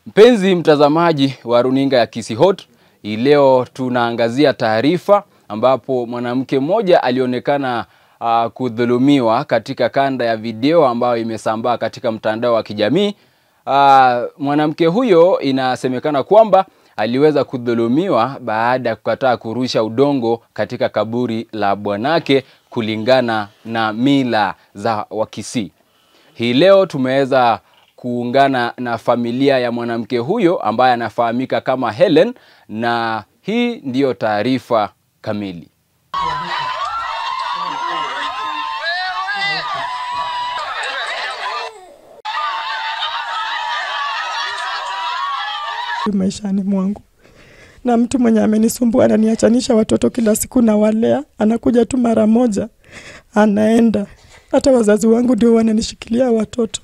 Mpenzi mtazamaji wa runinga ya Kisii Hot, leo tunaangazia taarifa ambapo mwanamke mmoja alionekana kudhulumiwa katika kanda ya video ambayo imesambaa katika mtandao wa kijamii. Mwanamke huyo inasemekana kwamba aliweza kudhulumiwa baada ya kukataa kurusha udongo katika kaburi la bwanake kulingana na mila za Wakisii. Hii leo tumeweza kuungana na familia ya mwanamke huyo ambaye anafahamika kama Helen, na hii ndiyo taarifa kamili. Maishani mwangu na mtu mwenye amenisumbua, ananiachanisha watoto kila siku na walea, anakuja tu mara moja anaenda. Hata wazazi wangu ndio wananishikilia watoto.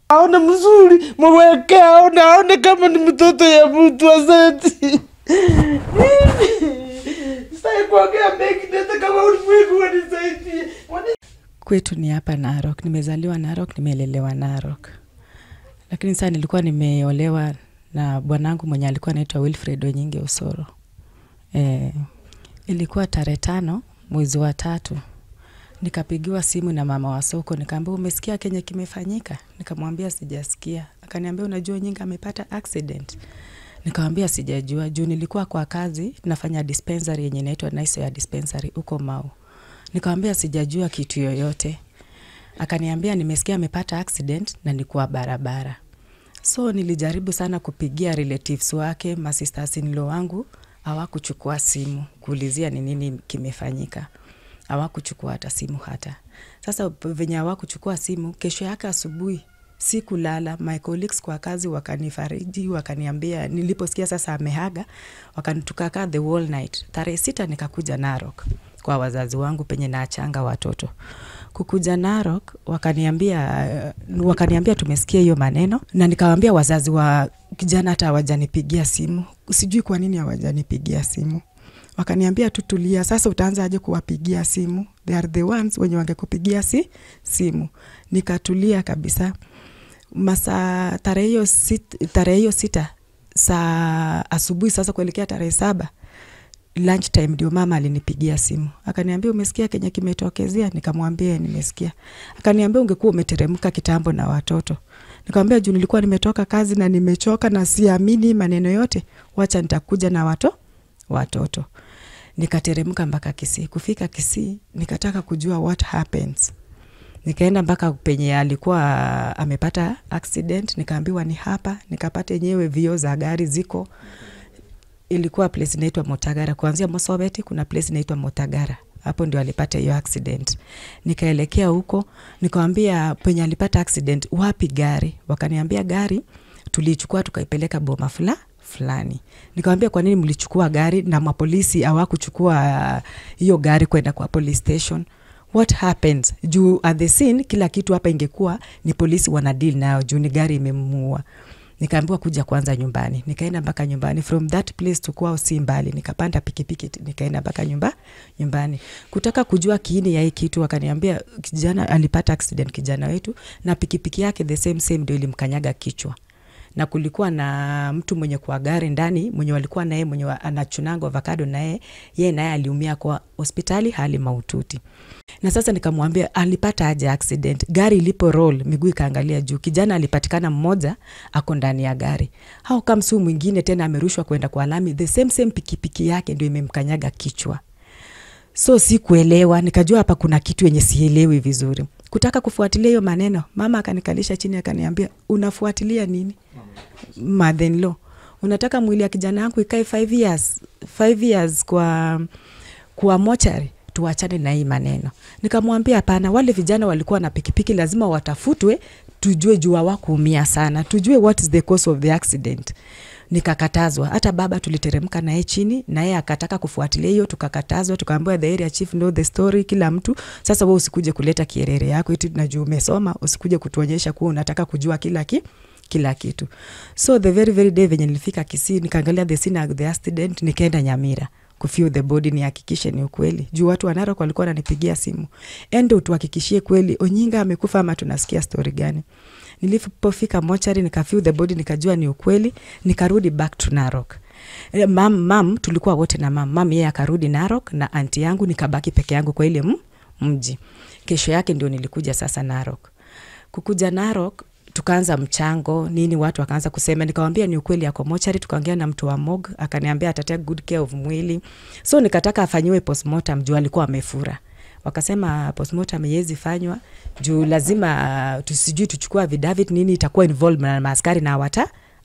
Aone mzuri, mweke aone kama ni mtoto ya mtu asante. Sasa kuongea mengi ndio kama ulimwengu wanisaidie. Kwetu ni hapa Narok, nimezaliwa Narok, nimelelewa Narok. Lakini sasa nilikuwa nimeolewa na bwanangu mwenye alikuwa anaitwa Wilfred Onyinge Osoro. Ilikuwa tarehe 5 mwezi wa 3. Nikapigiwa simu na mama wa soko, nikamwambia umesikia kenye kimefanyika? Nikamwambia sijasikia. Akaniambia unajua Onyinge amepata accident. Nikamwambia sijajua, juu nilikuwa kwa kazi nafanya dispensary yenye inaitwa Nice ya dispensary huko Mau. Nikamwambia sijajua kitu yoyote. Akaniambia nimesikia amepata accident na ni kwa barabara. So nilijaribu sana kupigia relatives wake, masisters in law wangu, hawakuchukua simu kuulizia ni nini kimefanyika. Hawakuchukua hata simu hata. Sasa venye hawakuchukua simu, kesho yake asubuhi sikulala, my colleagues kwa kazi wakanifariji, wakaniambia niliposikia sasa amehaga, wakanitukaka the whole night. Tarehe 6 nikakuja Narok kwa wazazi wangu penye naachanga watoto. Kukuja Narok wakaniambia tumesikia hiyo maneno, na nikawaambia wazazi wa kijana hata hawajanipigia simu. Sijui kwa nini hawajanipigia simu. Wakaniambia tutulia, sasa utaanza aje kuwapigia simu? They are the ones wenye wangekupigia simu. Nikatulia kabisa. Masa tarehe hiyo 6 saa asubuhi sasa kuelekea tarehe 7 lunch time ndio mama alinipigia simu. Akaniambia umesikia kenye kimetokezea? Nikamwambia nimesikia. Akaniambia ungekuwa umeteremka kitambo na watoto. Nikamwambia juu nilikuwa nimetoka kazi na nimechoka na siamini maneno yote, wacha nitakuja na watoto. Nikateremka mpaka Kisii. Kufika Kisii nikataka kujua what happens. Nikaenda mpaka penye alikuwa amepata accident, nikaambiwa ni hapa. Nikapata yenyewe vio za gari ziko. Ilikuwa place inaitwa Motagara. Kuanzia Mosobeti kuna place inaitwa Motagara. Hapo ndio alipata hiyo accident. Nikaelekea huko, nikamwambia penye alipata accident wapi gari? Wakaniambia gari tulichukua tukaipeleka boma fulani. Nikamwambia kwa nini mlichukua gari na mapolisi hawakuchukua hiyo gari kwenda kwa police station? What happens? Juu at the scene kila kitu hapa ingekuwa ni polisi wana deal nao, juu ni gari imemuua. Nikaambiwa kuja kwanza nyumbani. Nikaenda mpaka nyumbani. From that place to kwao si mbali. Nikapanda pikipiki nikaenda mpaka nyumbani. Kutaka kujua kiini ya hii kitu, wakaniambia kijana alipata accident, kijana wetu, na pikipiki yake the same ndio ilimkanyaga kichwa. Na kulikuwa na mtu mwenye kwa gari ndani, mwenye walikuwa naye, mwenye anachunanga avocado naye, yeye naye aliumia kwa hospitali hali mahututi. Na sasa nikamwambia alipata aje accident? Gari ilipo roll miguu ikaangalia juu, kijana alipatikana mmoja ako ndani ya gari. How come su mwingine tena amerushwa kwenda kwa lami, the same pikipiki yake ndio imemkanyaga kichwa? So sikuelewa, nikajua hapa kuna kitu yenye sielewi vizuri. Kutaka kufuatilia hiyo maneno, mama akanikalisha chini akaniambia unafuatilia nini? Mother-in-law, unataka mwili ya kijana wangu ikae 5 years kwa mochari? Tuachane na hii maneno. Nikamwambia hapana, wale vijana walikuwa na pikipiki lazima watafutwe, tujue jua wakuumia sana, tujue what is the cause of the accident. Nikakatazwa. Hata baba tuliteremka naye chini, na yeye akataka kufuatilia hiyo, tukakatazwa. Tukaambiwa the area chief know the story, kila mtu. Sasa wewe usikuje kuleta kierere yako eti tunajua umesoma, usikuje kutuonyesha kuwa unataka kujua kila kitu. So the very day venye nilifika Kisii, nikaangalia the scene of the accident, nikaenda Nyamira kufeel the body, ni hakikishe ni ukweli. Juu watu wa Narok walikuwa wananipigia simu, endo tuhakikishie kweli Onyinge amekufa ama tunasikia story gani. Nilipofika mochari nikafeel the body, nikajua ni ukweli, nikarudi back to Narok. Mam tulikuwa wote na mam yeye akarudi Narok na aunti yangu, nikabaki peke yangu kwa ile mji. Kesho yake ndio nilikuja sasa Narok. Kukuja Narok tukaanza mchango nini, watu wakaanza kusema, nikamwambia ni ukweli yako mochari. Tukaongea na mtu wa morgue, akaniambia atatake good care of mwili, so nikataka afanyiwe postmortem juu alikuwa amefura. Wakasema postmortem haiwezi fanywa juu lazima tusijui tuchukua vidavit nini, itakuwa involved na maaskari na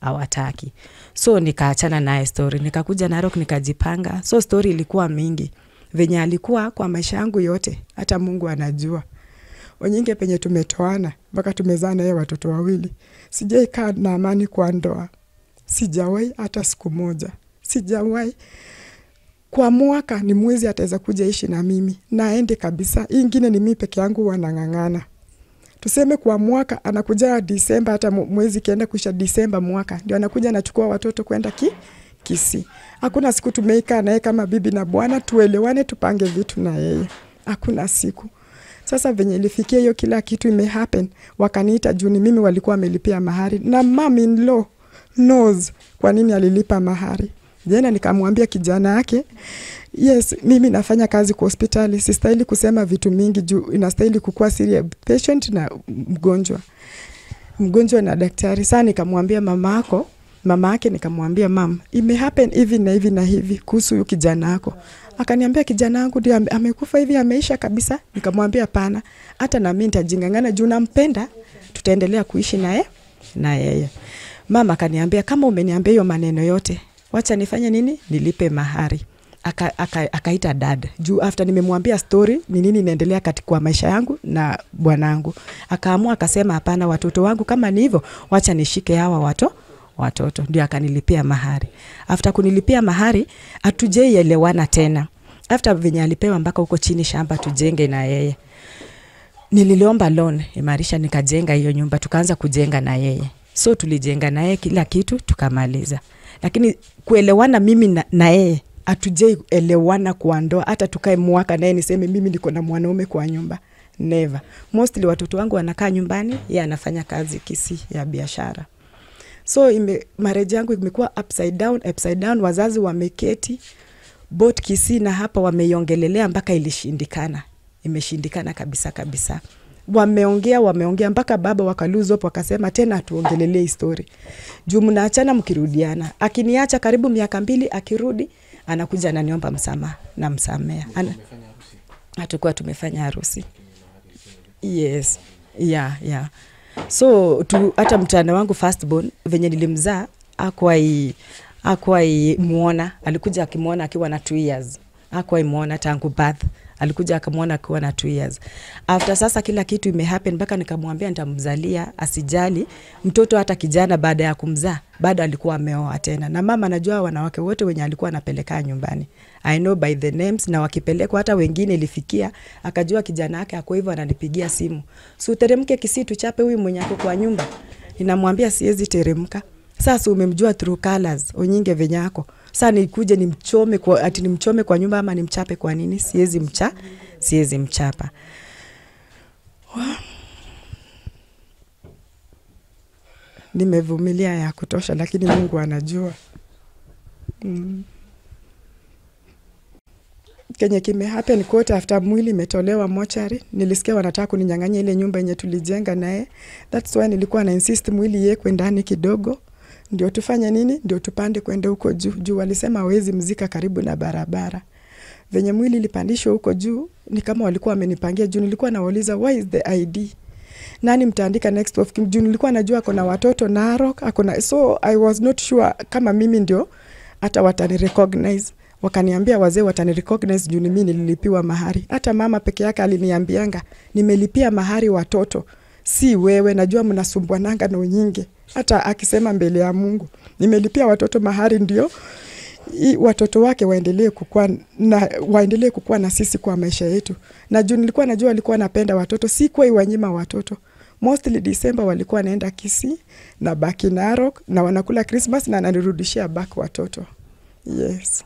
hawataki. So nikaachana naye story, nikakuja Narok nikajipanga. So story ilikuwa mingi venye alikuwa kwa maisha yangu yote, hata Mungu anajua. Onyinge penye tumetoana mpaka tumezana yeye watoto wawili, sijai kaa na amani kwa ndoa. Sijawahi hata siku moja. Sijawahi. Kwa mwaka ni mwezi ataweza kuja ishi na mimi na aende kabisa. Hii ingine ni mimi peke yangu wanangangana. Tuseme kwa mwaka anakuja Disemba, hata mwezi kienda kuisha Disemba mwaka ndio anakuja anachukua watoto kwenda Kisii. Hakuna siku tumeika naye kama bibi na bwana tuelewane tupange vitu na yeye. Hakuna siku. Sasa venye ilifikia hiyo kila kitu imehappen, wakaniita juu ni mimi walikuwa wamelipia mahari na mom-in-law knows kwa nini alilipa mahari. Jana nikamwambia kijana yake, yes, mimi nafanya kazi kwa hospitali, sistahili kusema vitu mingi juu inastahili kukua serious patient na mgonjwa na daktari. Sasa nikamwambia mama yake nikamwambia mam, imehappen hivi na hivi na hivi kuhusu huyu kijana yako. Akaniambia kijana wangu ndio amekufa hivi, ameisha kabisa. Nikamwambia hapana, hata na mimi nitajingangana juu nampenda, tutaendelea kuishi na yeye. Mama akaniambia kama umeniambia hiyo maneno yote, wacha nifanye nini? Nilipe mahari. Akaita dad juu after nimemwambia story ni nini inaendelea katika maisha yangu na bwanangu. Akaamua akasema hapana, watoto wangu kama ni hivyo wacha nishike hawa watoto. Ndio akanilipia mahari. After kunilipia mahari hatujaielewana tena. After venye alipewa mpaka huko chini shamba tujenge na yeye, niliomba loan imarisha nikajenga hiyo nyumba, tukaanza kujenga na yeye. So tulijenga na yeye kila kitu tukamaliza. Lakini kuelewana mimi na yeye hatujaielewana kwa ndoa. Hata tukae mwaka naye niseme mimi niko na mwanaume kwa nyumba, never. Mostly watoto wangu wanakaa nyumbani, yeye anafanya kazi Kisii ya biashara. So marriage yangu imekuwa upside down. Wazazi wameketi both Kisii na hapa wameiongelelea mpaka ilishindikana. Imeshindikana kabisa. Wameongea mpaka baba wakalose hope, wakasema tena tuongelelee story. Juu mnaachana mkirudiana. Akiniacha karibu miaka 2, akirudi anakuja ananiomba msamaha na msamea. Hatakuwa tumefanya harusi. Yes. Yeah. So hata mtana wangu firstborn venye nilimzaa hakuwahi muona. Alikuja akimuona akiwa na 2 years. Hakuwahi muona tangu birth. Alikuja akamuona akiwa na 2 years. After sasa kila kitu imehappen mpaka nikamwambia nitamzalia, asijali. Mtoto hata kijana baada ya kumzaa bado alikuwa ameoa tena. Na mama anajua wanawake wote wenye alikuwa anapeleka nyumbani. I know by the names, na wakipelekwa hata wengine ilifikia akajua kijana yake ako hivyo ananipigia simu. So teremke Kisii tuchape huyu mwenye ako kwa nyumba. Ninamwambia siwezi teremka. Sasa umemjua through colors Onyinge venye yako. Sasa nikuje nimchome kwa nyumba ama nimchape kwa nini? Siwezi mchapa. Nimevumilia ya kutosha, lakini Mungu anajua. Kenye kimehappen quote after mwili imetolewa mochari, nilisikia wanataka kuninyang'anya ile nyumba yenye tulijenga naye. That's why nilikuwa na insist mwili yekwe ndani kidogo. Ndio tufanye nini? Ndio tupande kwenda huko juu. Walisema hawezi mzika karibu na barabara. Venye mwili ilipandishwa huko juu, ni kama walikuwa wamenipangia juu. Nilikuwa nawauliza why is the ID? Nani mtaandika next of kin? Juu nilikuwa najua kuna watoto Narok, so I was not sure kama mimi ndio hata watani recognize. Wakaniambia wazee watani recognize juu mimi nililipiwa mahari. Hata mama peke yake aliniambianga, nimelipia mahari watoto. Si wewe, najua mnasumbuananga na Onyinge. Hata akisema mbele ya Mungu, nimelipia watoto mahari ndio watoto wake waendelee kukua na sisi kwa maisha yetu. Na juu nilikuwa najua alikuwa anapenda watoto, si kwa iwanyima watoto. Mostly December walikuwa naenda Kisii na baki Narok na wanakula Christmas na ananirudishia back watoto. Yes.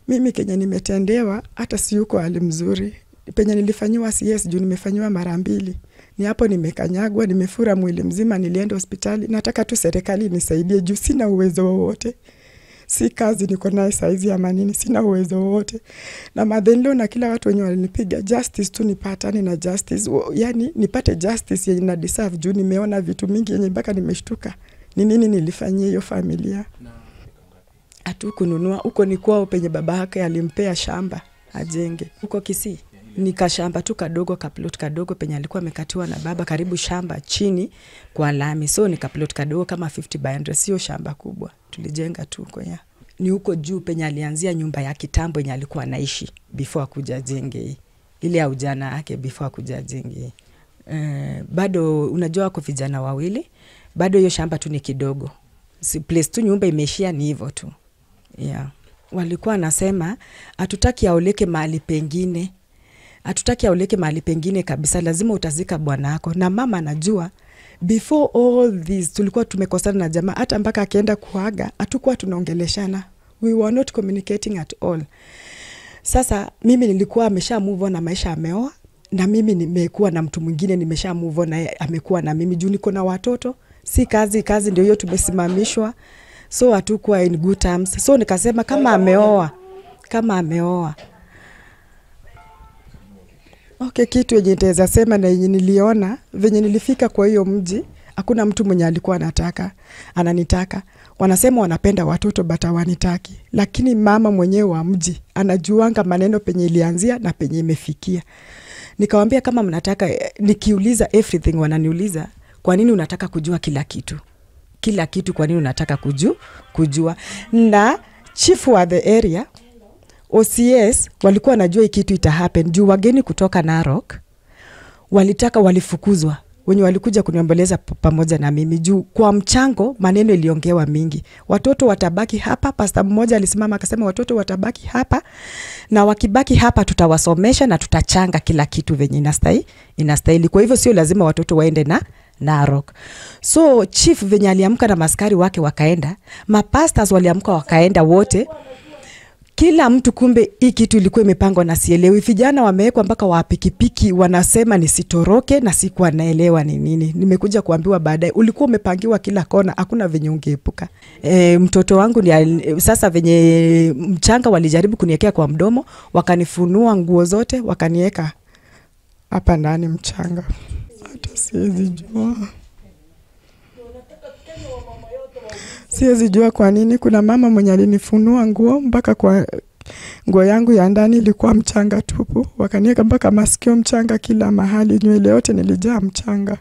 Mimi kenye nimetendewa hata si yuko hali mzuri. Penye nilifanyiwa CS juu nimefanyiwa mara 2. Ni hapo nimekanyagwa, nimefura mwili mzima, nilienda hospitali. Nataka tu serikali nisaidie juu sina uwezo wowote. Si kazi niko nayo saizi ya manini, sina uwezo wowote. Na madhenlo na kila watu wenye walinipiga, justice tu nipatane na justice. Yani nipate justice yenye na deserve juu nimeona vitu mingi yenye mpaka nimeshtuka. Ni nini nilifanyia hiyo familia? Atu kununua, uko ni kwao penye baba yake alimpea shamba ajenge. Uko Kisii. Nikashamba tu kadogo, kaplot kadogo penye alikuwa amekatiwa na baba karibu shamba chini kwa lami. So nikaplot kadogo kama 50 by 100, sio shamba kubwa. Tulijenga tu kwa ya. Ni huko juu penye alianzia nyumba ya kitambo yenye alikuwa anaishi before kuja jenge. Ile ya ujana yake before kuja jenge. Bado unajua kwa vijana wawili, bado hiyo shamba tu ni kidogo. Si place tu nyumba imeishia ni hivyo tu. Yeah. Walikuwa nasema hatutaki aoleke mahali pengine. Hatutaki aoleke mahali pengine kabisa, lazima utazika bwana yako. Na mama anajua before all this tulikuwa tumekosana na jamaa, hata mpaka akienda kuaga hatukuwa tunaongeleshana. We were not communicating at all. Sasa mimi nilikuwa amesha move on na maisha, ameoa, na mimi nimekuwa na mtu mwingine nimesha move on na amekuwa na mimi juu niko na watoto. Si kazi ndio hiyo tumesimamishwa. So hatukuwa in good terms. So nikasema kama ameoa. Okay, kitu yenye nitaweza sema na yenye niliona, venye nilifika kwa hiyo mji, hakuna mtu mwenye alikuwa ananitaka. Wanasema wanapenda watoto but hawanitaki. Lakini mama mwenyewe wa mji anajuanga maneno penye ilianzia na penye imefikia. Nikamwambia kama mnataka, nikiuliza everything wananiuliza, kwa nini unataka kujua kila kitu? Kila kitu kwa nini unataka kujua? Na chief wa the area, OCS, walikuwa najua hii kitu ita happen. Juu wageni kutoka Narok walifukuzwa. Wenye walikuja kuniomboleza pamoja na mimi juu kwa mchango maneno iliongewa mingi. Watoto watabaki hapa. Pastor mmoja alisimama akasema watoto watabaki hapa, na wakibaki hapa tutawasomesha na tutachanga kila kitu venye inastahili. Kwa hivyo sio lazima watoto waende na Narok. So chief venye aliamka na maskari wake wakaenda, mapastors waliamka wakaenda wote. Kila mtu kumbe hii kitu ilikuwa imepangwa na sielewi. Vijana wamewekwa mpaka wa pikipiki wanasema nisitoroke na sikuwa naelewa ni nini. Nimekuja kuambiwa baadaye ulikuwa umepangiwa kila kona, hakuna venye ungeepuka. Mtoto wangu sasa venye mchanga walijaribu kuniwekea kwa mdomo, wakanifunua nguo zote, wakaniweka hapa ndani mchanga. Hata siwezi jua kwa nini. Kuna mama mwenye alinifunua nguo mpaka kwa nguo yangu ya ndani ilikuwa mchanga tupu. Wakaniweka mpaka masikio mchanga kila mahali, nywele yote nilijaa mchanga.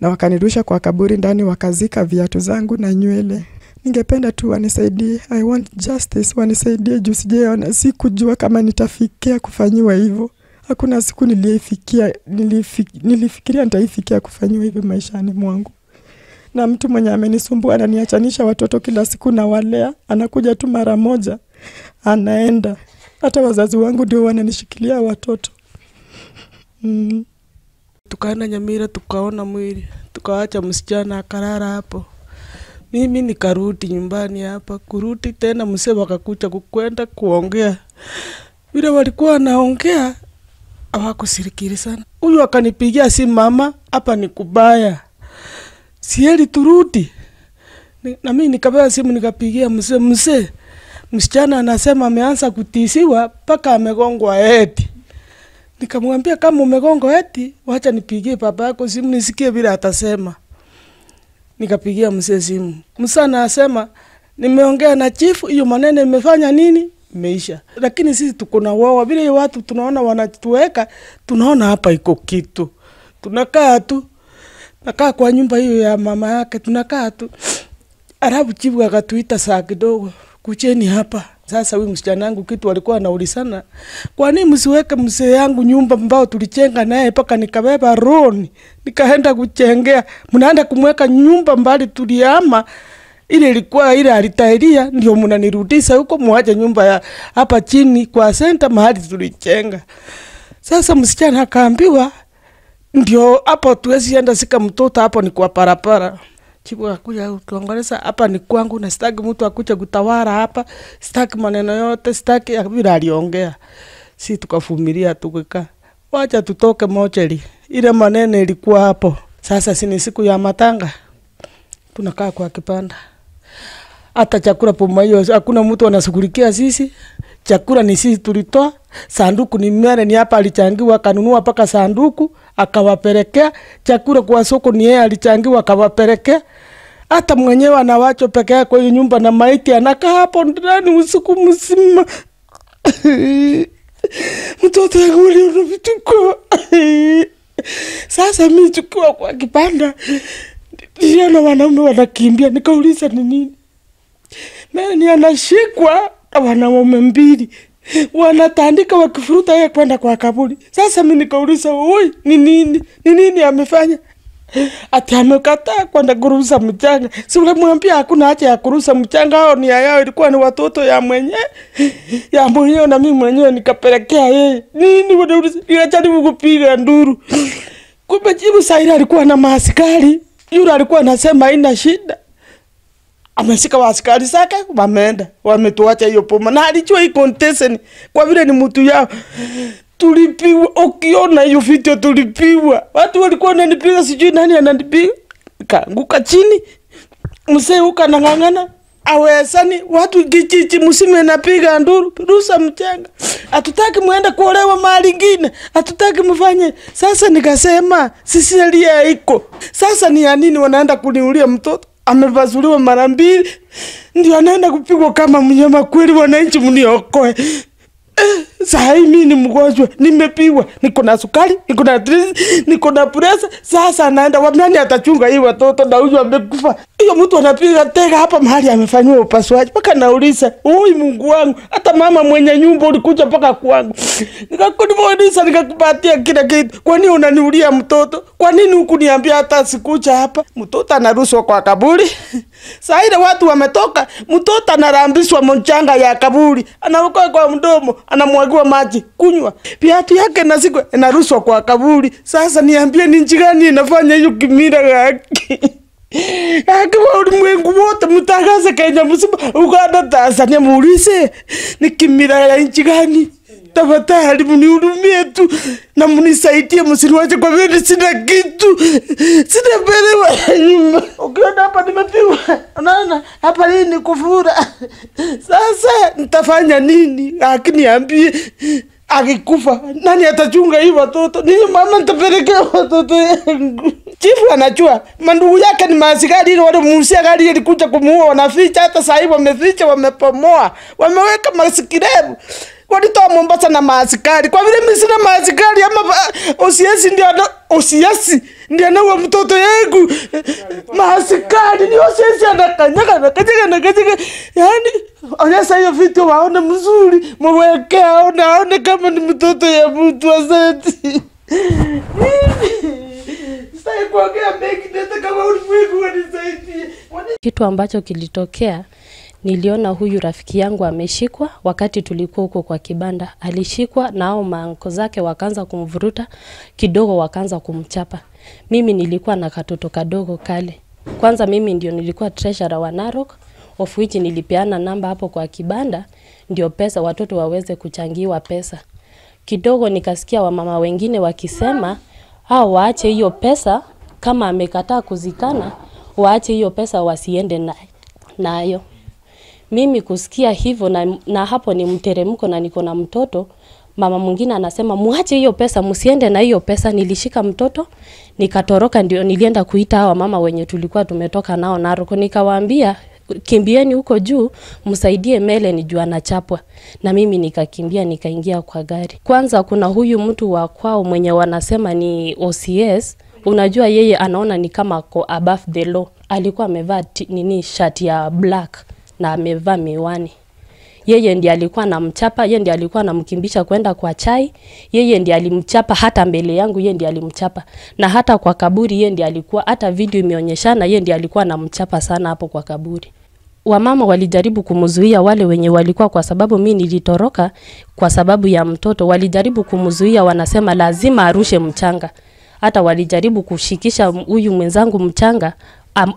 Na wakanirusha kwa kaburi ndani, wakazika viatu zangu na nywele. Ningependa tu wanisaidie. I want justice, wanisaidie juu sijaona, sikujua kama nitafikia kufanyiwa hivyo. Hakuna siku nilifikiria nitaifikia kufanyiwa hivyo maishani mwangu. Na mtu mwenye amenisumbua ananiachanisha watoto kila siku na walea, anakuja tu mara moja anaenda. Hata wazazi wangu ndio wananishikilia watoto. Tukaenda Nyamira tukaona mwili, tukaacha msichana akarara hapo. Mimi nikarudi nyumbani hapa, kurudi tena mzee wakakuja kukwenda kuongea. Vile walikuwa wanaongea hawakusirikiri sana. Huyu akanipigia simu, mama hapa ni kubaya, sieli turudi. Na mimi nikapewa simu nikapigia mzee, msichana anasema ameanza kutisiwa paka amegongwa eti. Nikamwambia kama umegongwa eti, wacha nipigie baba yako simu nisikie bila atasema. Nikapigia mzee simu. Mzee anasema nimeongea na chief, hiyo maneno imefanya nini? Imeisha. Lakini sisi tuko na wao, vile watu tunaona wanatuweka, tunaona hapa iko kitu. Tunakaa tu. Nakaa kwa nyumba hiyo ya mama yake, tunakaa tu. Arabu chifu akatuita saa kidogo, kucheni hapa. Sasa huyu msichana wangu kitu walikuwa wanaulizana, kwa nini msiweke mzee yangu nyumba ambao tulichenga naye paka nikabeba roni nikaenda kuchengea, mnaenda kumweka nyumba mbali tuliama ile ilikuwa ile alitairia, ndio mnanirudisha huko muache nyumba ya hapa chini kwa center mahali tulichenga. Sasa msichana akaambiwa ndio hapo tuwezi enda sika mtoto hapo ni kwa parapara. Chifu akakuja tuongeleza hapa ni kwangu na sitaki mtu akuja kutawala hapa, sitaki maneno yote, sitaki bila aliongea. Si tukavumilia tukikaa. Wacha tutoke mocheli. Ile maneno ilikuwa hapo. Sasa si siku ya matanga. Tunakaa kwa kibanda. Hata chakula poma hiyo hakuna mtu anashughulikia sisi. Chakula ni sisi tulitoa. Sanduku ni mwana ni hapa alichangiwa akanunua paka sanduku akawapelekea. Chakula kwa soko ni yeye alichangiwa akawapelekea. Hata mwenyewe anawacho peke yake kwa nyumba na maiti anakaa hapo ndani usiku mzima. Mtoto wangu leo vituko. Sasa mimi tukiwa kwa kibanda niliona wanaume wanakimbia, nikauliza ni nini? Nani anashikwa na wanaume mbili wanatandika wakifuruta yeye kwenda kwa kaburi. Sasa mimi nikauliza, "Oi, ni nini? Ni nini amefanya?" Ati amekataa kwenda kurusa mchanga. Si ulimwambia hakuna haja ya kurusa mchanga, hao ni yao, ilikuwa ni watoto ya mwenyewe na mimi mwenyewe nikapelekea yeye. Nini wanauliza? Nikajaribu kupiga nduru. Kumbe jibu Saira alikuwa na maaskari. Yule alikuwa anasema haina shida. Ameshika waaskari zake, wameenda. Wametuacha hiyo poma. Na alijua hii contestant kwa vile ni mtu yao. Tulipiwa, ukiona hiyo video tulipiwa. Watu walikuwa wananipiga, sijui nani ananipiga. Kaanguka chini. Mzee ukanang'ang'ana. Awesani watu kijiji msime napiga nduru, rusa mchanga. Hatutaki muende kuolewa mahali ingine. Hatutaki mfanye. Sasa nikasema sisi elia iko. Sasa ni ya nini wanaenda kuniulia mtoto? Amevazuliwa mara mbili. Ndio anaenda kupigwa kama mnyama kweli, wananchi mniokoe. Sasa mimi ni mgonjwa, nimepigwa, niko na sukari, niko na stress, niko na pressure. Sasa anaenda wapi? Nani atachunga hii watoto na huyu amekufa? Hiyo mtu anapiga tega hapa mahali amefanywa upasuaji. Paka nauliza, "Oi Mungu wangu, hata mama mwenye nyumba ulikuja paka kwangu." Nikakuuliza nikakupatia kila kitu. Kwa nini unaniulia mtoto? Kwa nini hukuniambia hata sikuja hapa? Mtoto anarushwa kwa kaburi. Sasa ile watu wametoka, mtoto anarambishwa mchanga ya kaburi. Anaokoa kwa mdomo, anamwagiwa maji, kunywa. Viatu yake na siku inarushwa kwa kaburi. Sasa niambie ni nchi gani inafanya hiyo kimila yake? Akiwa ulimwengu wote mtangaze Kenya mzima, Uganda, Tanzania, muulize ni kimila ya nchi gani? Tafadhali mnihurumie tu na mnisaidie, msiniwache kwa vile sina kitu. Sina pesa nyumba. Ukiona hapa nimepigwa. Unaona? Hapa hii ni kufura. Sasa nitafanya nini? Akiniambie akikufa nani atachunga hii watoto? Ni mama nitapelekea watoto yangu. Chifu anajua mandugu yake ni maaskari, ile wale muusia gari ilikuja kumuua, wanaficha. Hata sasa hivi wameficha, wamepomoa, wameweka maskirebu. Walitoa Mombasa na maaskari. Kwa vile mimi sina maaskari ama OCS ndio anaua mtoto yangu. Maaskari ni OCS anakanyaga. Yaani onyesha hiyo video waone mzuri, mweke aone kama ni mtoto ya mtu asante. Sasa kuongea mengi ndio kama ulimwengu wanisaidie. Kitu ambacho kilitokea, niliona huyu rafiki yangu ameshikwa wakati tulikuwa huko kwa kibanda. Alishikwa na hao maanko zake wakaanza kumvuruta kidogo, wakaanza kumchapa. Mimi nilikuwa na katoto kadogo kale. Kwanza mimi ndio nilikuwa treasurer wa Narok, of which nilipeana namba hapo kwa kibanda ndio pesa watoto waweze kuchangiwa pesa. Kidogo nikasikia wamama wengine wakisema hao waache hiyo pesa, kama amekataa kuzikana waache hiyo pesa wasiende nayo. Mimi kusikia hivyo na hapo ni mteremko na niko na mtoto, mama mwingine anasema muache hiyo pesa, msiende na hiyo pesa. Nilishika mtoto nikatoroka, ndio nilienda kuita hawa mama wenye tulikuwa tumetoka nao Narok. Nikawaambia kimbieni huko juu msaidie Mele ni juu anachapwa. Na mimi nikakimbia nikaingia kwa gari. Kwanza kuna huyu mtu wa kwao mwenye wanasema ni OCS. Unajua yeye anaona ni kama ako above the law. Alikuwa amevaa shati ya black na amevaa miwani. Yeye ndiye alikuwa anamchapa, yeye ndiye alikuwa anamkimbisha kwenda kwa chai, yeye ndiye alimchapa hata mbele yangu, yeye ndiye alimchapa. Na hata kwa kaburi yeye ndiye alikuwa, hata video imeonyeshana yeye ndiye alikuwa anamchapa sana hapo kwa kaburi. Wamama walijaribu kumzuia wale wenye walikuwa, kwa sababu mimi nilitoroka kwa sababu ya mtoto. Walijaribu kumzuia, wanasema lazima arushe mchanga. Hata walijaribu kushikisha huyu mwenzangu mchanga,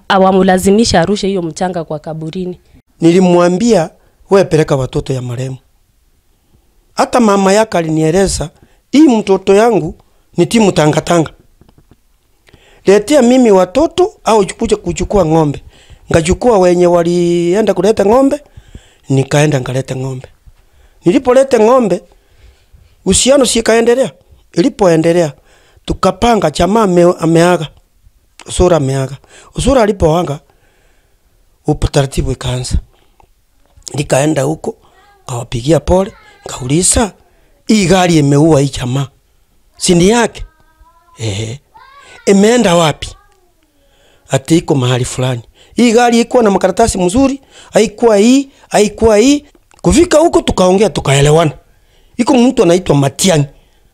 awamlazimisha arushe hiyo mchanga kwa kaburini. Nilimwambia wewe peleka watoto ya marehemu. Hata mama yake alinieleza hii mtoto yangu ni timu tangatanga. letea mimi watoto au kuja kuchukua ng'ombe. Ngachukua wenye walienda kuleta ng'ombe, nikaenda ngaleta ng'ombe. Nilipoleta ng'ombe, uhusiano si kaendelea. Ilipoendelea, tukapanga chama ameaga. Usura ameaga. Usura alipoaga, utaratibu ikaanza. Nikaenda huko, kawapigia pole, kauliza, hii gari imeua hii chama. Sindi yake? Imeenda wapi? Ati iko mahali fulani. Hii gari iko na makaratasi mzuri, haikuwa hii. Kufika huko tukaongea tukaelewana. Iko mtu anaitwa Matiang'i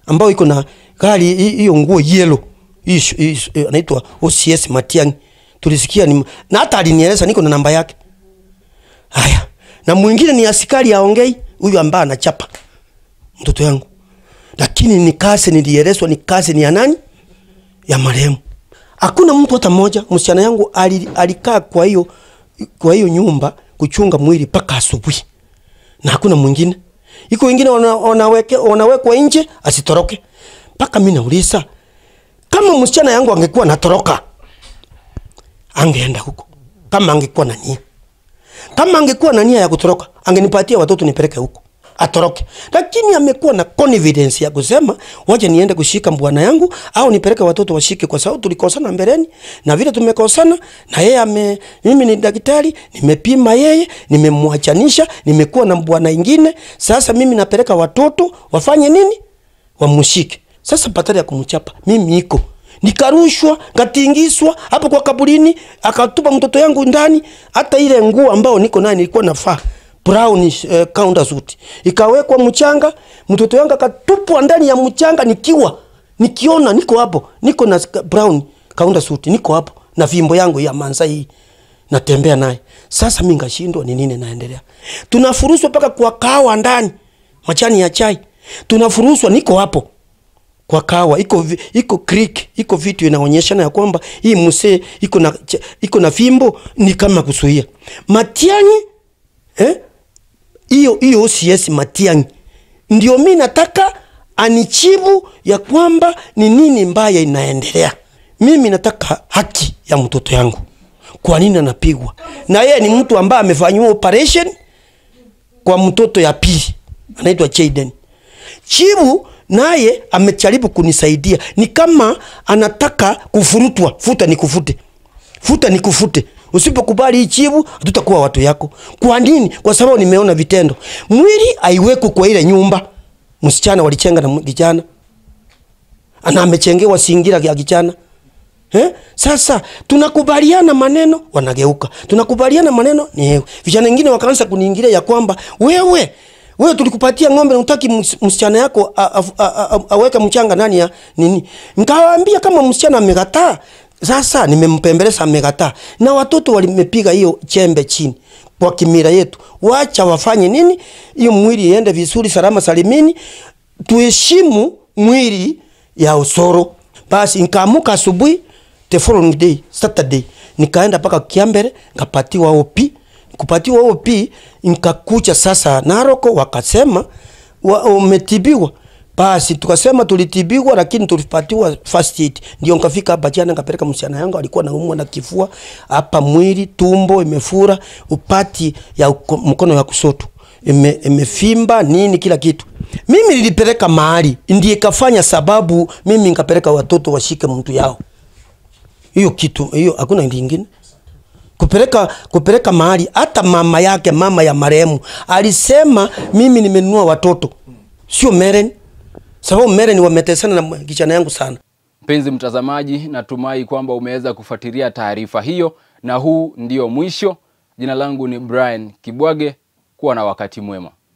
ambao iko na gari hiyo nguo yellow. Hii anaitwa OCS Matiang'i. Tulisikia na hata alinieleza niko na namba yake. Haya. Na mwingine ni askari aongei, huyu ambaye anachapa mtoto yangu. Lakini ni kazi nilielezwa, ni kazi ni ya nani? Ya marehemu. Hakuna mtu hata mmoja. Msichana yangu alikaa kwa hiyo nyumba kuchunga mwili paka asubuhi. Na hakuna mwingine. Iko wengine wanawekwa nje asitoroke. Paka mimi nauliza, kama msichana yangu angekuwa natoroka, angeenda huko. Kama angekuwa na nia. Kama angekuwa na nia ya kutoroka, angenipatia watoto nipeleke huko. Atoroke. Lakini amekuwa na confidence ya kusema waje niende kushika bwana yangu au nipeleke watoto washike, kwa sababu tulikosana mbeleni, na vile tumekosana na yeye mimi ni daktari, nimepima yeye, nimemwachanisha, nimekuwa na bwana ingine, sasa mimi napeleka watoto wafanye nini? Wamushike. Sasa patari ya kumchapa mimi niko nikarushwa, katingiswa hapo kwa kaburini, akatupa mtoto yangu ndani. Hata ile nguo ambao niko nayo nilikuwa nafaa brown counter suit ikawekwa mchanga, mtoto yangu akatupwa ndani ya mchanga, nikiona niko hapo, niko na brown counter suit, niko hapo na fimbo yangu ya Maasai natembea naye. Sasa mimi ngashindwa ni nini naendelea. Tunafuruswa paka kwa kawa ndani, machani ya chai tunafuruswa, niko hapo kwa kawa, iko creek, iko vitu inaonyesha na kwamba hii msee iko na fimbo ni kama kusuia. Matiang'i hiyo OCS Matiang'i ndio mimi nataka anichibu ya kwamba ni nini mbaya inaendelea. Mimi nataka haki ya mtoto yangu. Kwa nini anapigwa? Na yeye ni mtu ambaye amefanywa operation kwa mtoto ya pili, anaitwa Chayden. Chibu naye amejaribu kunisaidia. Ni kama anataka kufurutwa, futa nikufute. Usipokubali hii chibu, tutakuwa watu yako. Kwa nini? Kwa sababu nimeona vitendo. Mwili haiweko kwa ile nyumba. Msichana walichenga na kijana. Ana amechengewa singira ya kijana. Sasa tunakubaliana maneno, wanageuka. Tunakubaliana maneno ni hewe. Vijana wengine wakaanza kuniingilia ya kwamba wewe tulikupatia ng'ombe, unataki msichana yako aweke mchanga ndani ya nini? Nikawaambia kama msichana amekataa, sasa nimempembeleza amekataa. Na watoto walimepiga hiyo chembe chini. Kwa kimila yetu, wacha wafanye nini? Hiyo mwili iende vizuri salama salimini. Tuheshimu mwili ya Osoro. Basi nikaamuka asubuhi the following day, Saturday, nikaenda paka Kiambere, nikapatiwa OP. Kupatiwa OP, nikakucha sasa Naroko, wakasema umetibiwa. Basi tukasema tulitibiwa, lakini tulipatiwa first aid. Ndio nikafika hapa jana, nikapeleka msichana yangu, alikuwa anaumwa na kifua hapa, mwili tumbo imefura, upati ya mkono ya kushoto imefimba nini kila kitu. Mimi nilipeleka mahali, ndiye kafanya sababu mimi nikapeleka watoto washike mtu yao. Hiyo kitu, hiyo hakuna nyingine. Kupeleka mahali, hata mama yake, mama ya marehemu alisema mimi nimenunua watoto, sio Meren. Sababu Meren wametesana na kijana yangu sana. Mpenzi mtazamaji, natumai kwamba umeweza kufuatilia taarifa hiyo, na huu ndio mwisho. Jina langu ni Brian Kibwage. Kuwa na wakati mwema.